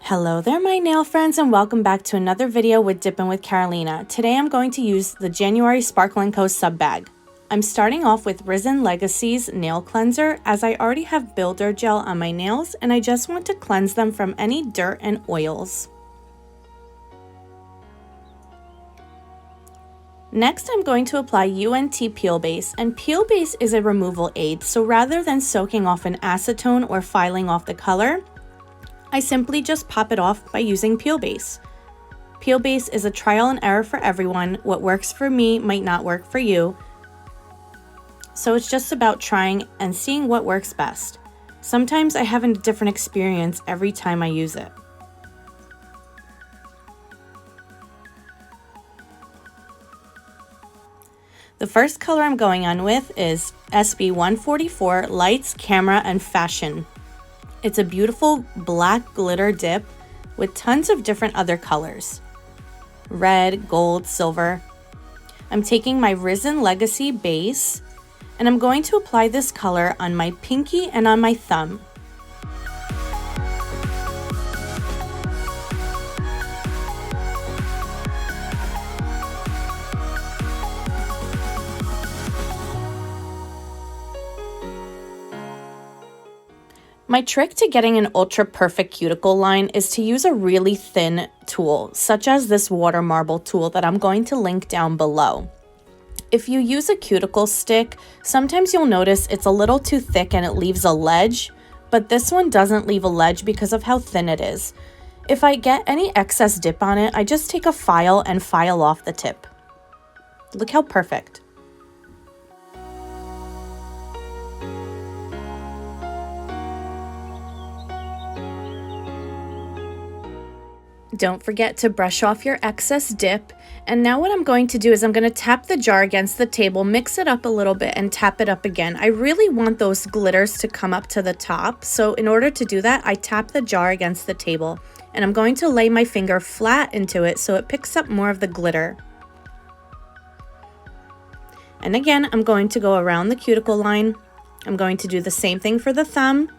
Hello there, my nail friends, and welcome back to another video with Dippin' with Karolina. Today I'm going to use the January Sparkle & Co. sub bag. I'm starting off with Risen Legacy's nail cleanser, as I already have builder gel on my nails and I just want to cleanse them from any dirt and oils. Next, I'm going to apply UNT Peel Base, and Peel Base is a removal aid, so rather than soaking off an acetone or filing off the color, I simply just pop it off by using Peel Base. Peel Base is a trial and error for everyone. What works for me might not work for you. So it's just about trying and seeing what works best. Sometimes I have a different experience every time I use it. The first color I'm going on with is SB 144 Lights, Camera, and Fashion. It's a beautiful black glitter dip with tons of different other colors. Red, gold, silver. I'm taking my Risen Legacy base and I'm going to apply this color on my pinky and on my thumb. My trick to getting an ultra perfect cuticle line is to use a really thin tool, such as this water marble tool that I'm going to link down below. If you use a cuticle stick, sometimes you'll notice it's a little too thick and it leaves a ledge, but this one doesn't leave a ledge because of how thin it is. If I get any excess dip on it, I just take a file and file off the tip. Look how perfect. Don't forget to brush off your excess dip. And now what I'm going to do is I'm going to tap the jar against the table, mix it up a little bit, and tap it up again. I really want those glitters to come up to the top. So in order to do that, I tap the jar against the table. And I'm going to lay my finger flat into it so it picks up more of the glitter. And again, I'm going to go around the cuticle line. I'm going to do the same thing for the thumb.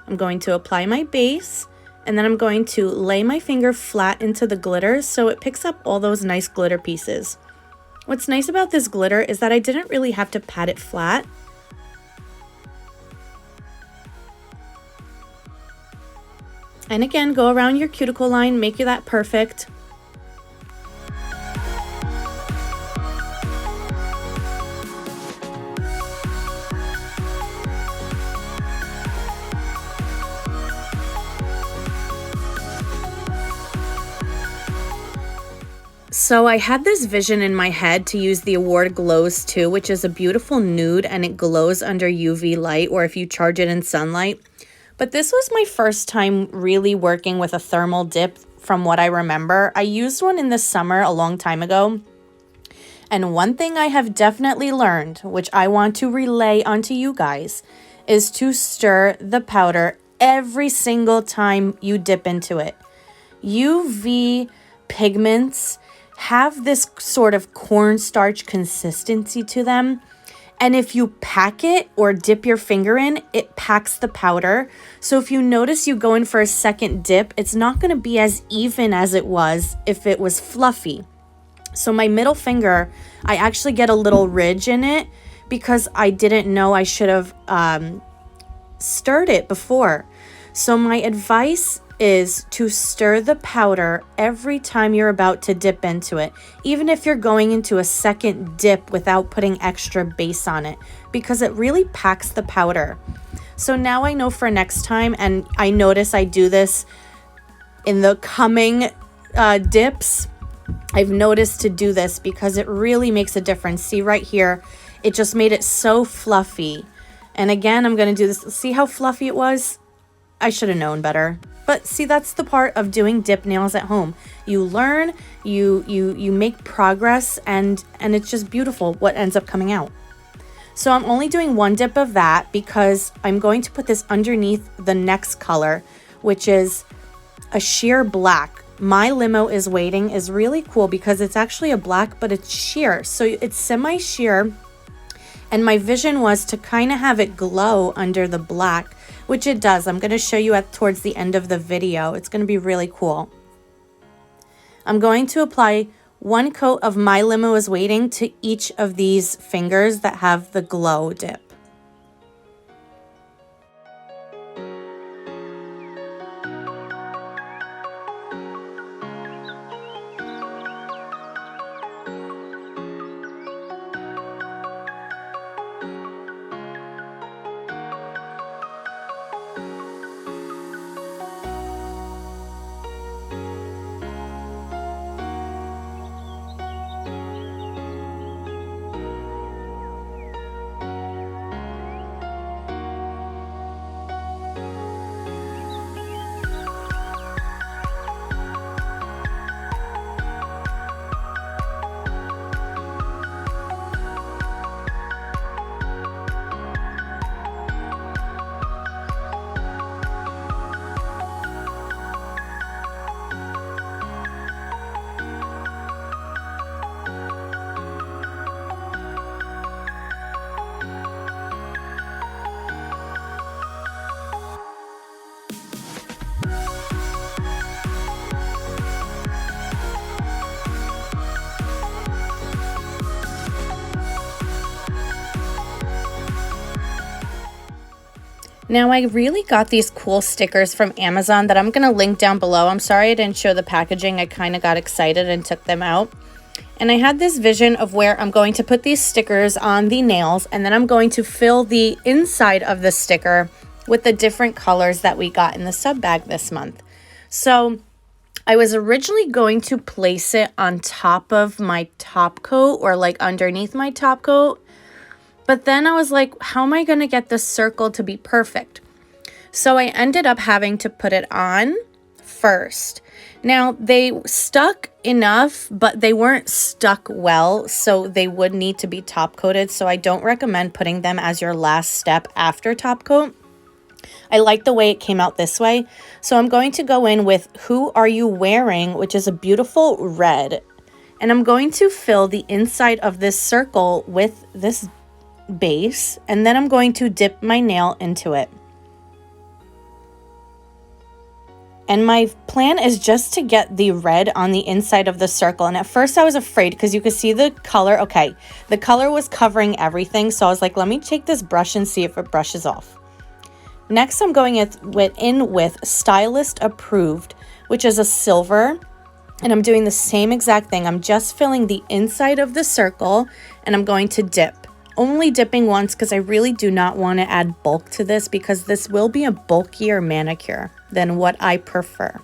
I'm going to apply my base. And then I'm going to lay my finger flat into the glitter so it picks up all those nice glitter pieces. What's nice about this glitter is that I didn't really have to pat it flat. And again, go around your cuticle line, make that perfect. So I had this vision in my head to use the Award Glows 2, which is a beautiful nude and it glows under UV light or if you charge it in sunlight. But this was my first time really working with a thermal dip from what I remember. I used one in the summer a long time ago. And one thing I have definitely learned, which I want to relay onto you guys, is to stir the powder every single time you dip into it. UV pigments have this sort of cornstarch consistency to them. And if you pack it or dip your finger in, it packs the powder. So if you notice you go in for a second dip, it's not going to be as even as it was if it was fluffy. So my middle finger, I actually get a little ridge in it because I didn't know I should have stirred it before. So my advice is to stir the powder every time you're about to dip into it, even if you're going into a second dip without putting extra base on it, because it really packs the powder. So now I know for next time, and I notice I do this in the coming dips. I've noticed to do this because it really makes a difference. See right here, it just made it so fluffy. And again, I'm going to do this. See how fluffy it was? I should have known better. But see, that's the part of doing dip nails at home. You learn, you make progress, and it's just beautiful what ends up coming out. So I'm only doing one dip of that because I'm going to put this underneath the next color, which is a sheer black. My Limo is Waiting is really cool because it's actually a black, but it's sheer. So it's semi-sheer. And my vision was to kind of have it glow under the black which it does. I'm going to show you towards the end of the video. It's going to be really cool. I'm going to apply 1 coat of My Limo is Waiting to each of these fingers that have the glow dip. Now, I really got these cool stickers from Amazon that I'm going to link down below. I'm sorry I didn't show the packaging. I kind of got excited and took them out. And I had this vision of where I'm going to put these stickers on the nails, and then I'm going to fill the inside of the sticker with the different colors that we got in the sub bag this month. So I was originally going to place it on top of my top coat, or like underneath my top coat. But then I was like, how am I going to get this circle to be perfect? So I ended up having to put it on first. Now, they stuck enough, but they weren't stuck well, so they would need to be top coated. So I don't recommend putting them as your last step after top coat. I like the way it came out this way. So I'm going to go in with Who Are You Wearing, which is a beautiful red. And I'm going to fill the inside of this circle with this base, and then I'm going to dip my nail into it. And my plan is just to get the red on the inside of the circle. And at first I was afraid because you could see the color. Okay, the color was covering everything. So I was like, let me take this brush and see if it brushes off. Next, I'm going in with Stylist Approved, which is a silver. And I'm doing the same exact thing. I'm just filling the inside of the circle, and I'm going to dip. Only dipping once because I really do not want to add bulk to this, because this will be a bulkier manicure than what I prefer.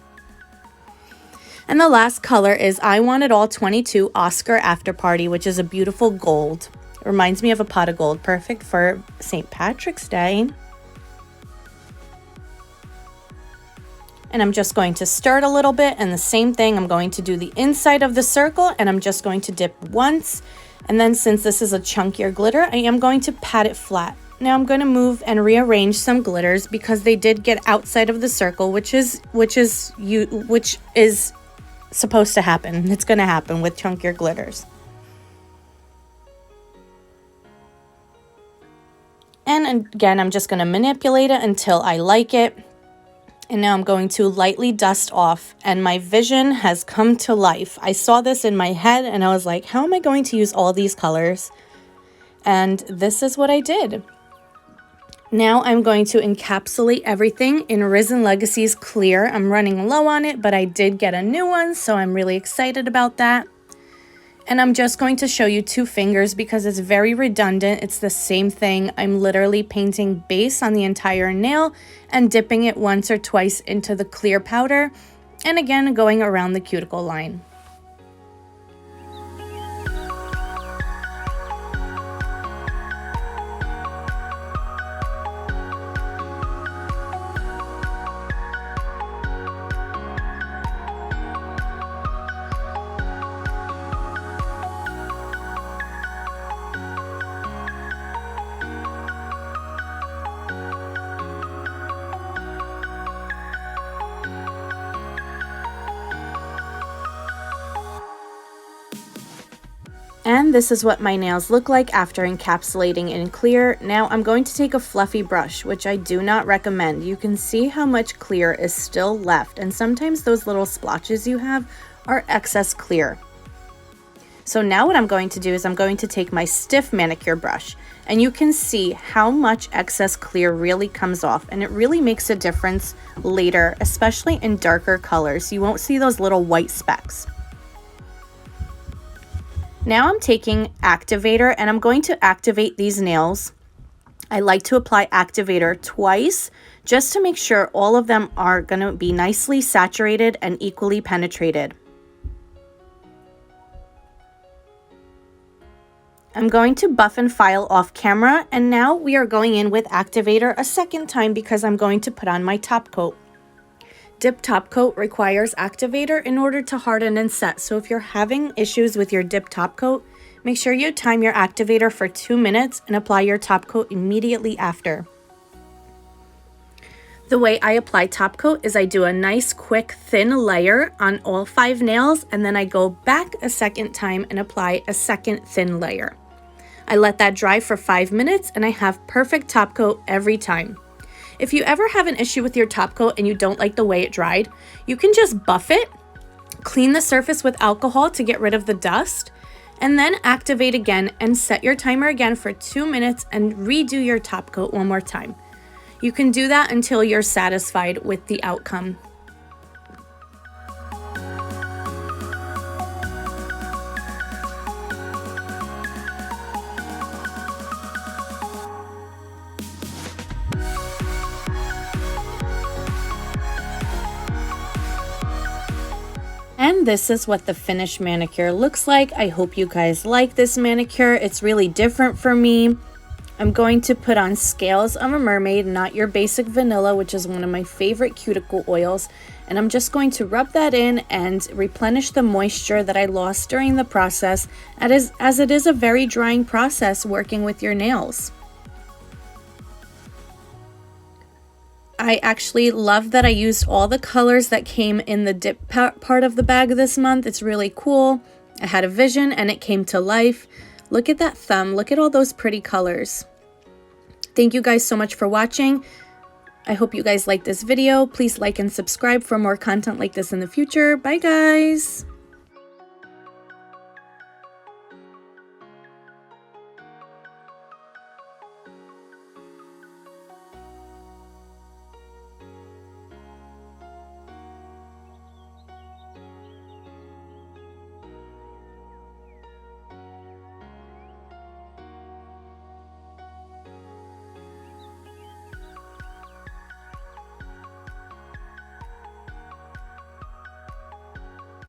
And the last color is I Want It All 22 Oscar After Party, which is a beautiful gold. It reminds me of a pot of gold, perfect for St. Patrick's Day. And I'm just going to stir it a little bit, and the same thing, I'm going to do the inside of the circle, and I'm just going to dip once. And then since this is a chunkier glitter, I am going to pat it flat. Now I'm going to move and rearrange some glitters because they did get outside of the circle, which is supposed to happen. It's going to happen with chunkier glitters. And again, I'm just going to manipulate it until I like it. And now I'm going to lightly dust off, and my vision has come to life. I saw this in my head and I was like, how am I going to use all these colors? And this is what I did. Now I'm going to encapsulate everything in Risen Legacy's clear. I'm running low on it, but I did get a new one, so I'm really excited about that. And I'm just going to show you 2 fingers because it's very redundant. It's the same thing. I'm literally painting base on the entire nail and dipping it once or twice into the clear powder. And again, going around the cuticle line. And this is what my nails look like after encapsulating in clear. Now I'm going to take a fluffy brush, which I do not recommend. You can see how much clear is still left, and sometimes those little splotches you have are excess clear. So now what I'm going to do is I'm going to take my stiff manicure brush, and you can see how much excess clear really comes off, and it really makes a difference later, especially in darker colors. You won't see those little white specks. Now I'm taking activator and I'm going to activate these nails. I like to apply activator twice just to make sure all of them are going to be nicely saturated and equally penetrated. I'm going to buff and file off camera, and now we are going in with activator a second time because I'm going to put on my top coat. Dip top coat requires activator in order to harden and set, so if you're having issues with your dip top coat, make sure you time your activator for 2 minutes and apply your top coat immediately after. The way I apply top coat is I do a nice quick thin layer on all 5 nails, and then I go back a second time and apply a second thin layer. I let that dry for 5 minutes and I have perfect top coat every time. If you ever have an issue with your top coat and you don't like the way it dried, you can just buff it, clean the surface with alcohol to get rid of the dust, and then activate again and set your timer again for 2 minutes and redo your top coat one more time. You can do that until you're satisfied with the outcome. And this is what the finished manicure looks like. I hope you guys like this manicure. It's really different for me. I'm going to put on Scales of a Mermaid, not your basic vanilla, which is one of my favorite cuticle oils. And I'm just going to rub that in and replenish the moisture that I lost during the process, as it is a very drying process working with your nails. I actually love that I used all the colors that came in the dip part of the bag this month. It's really cool. I had a vision and it came to life. Look at that thumb. Look at all those pretty colors. Thank you guys so much for watching. I hope you guys liked this video. Please like and subscribe for more content like this in the future. Bye guys.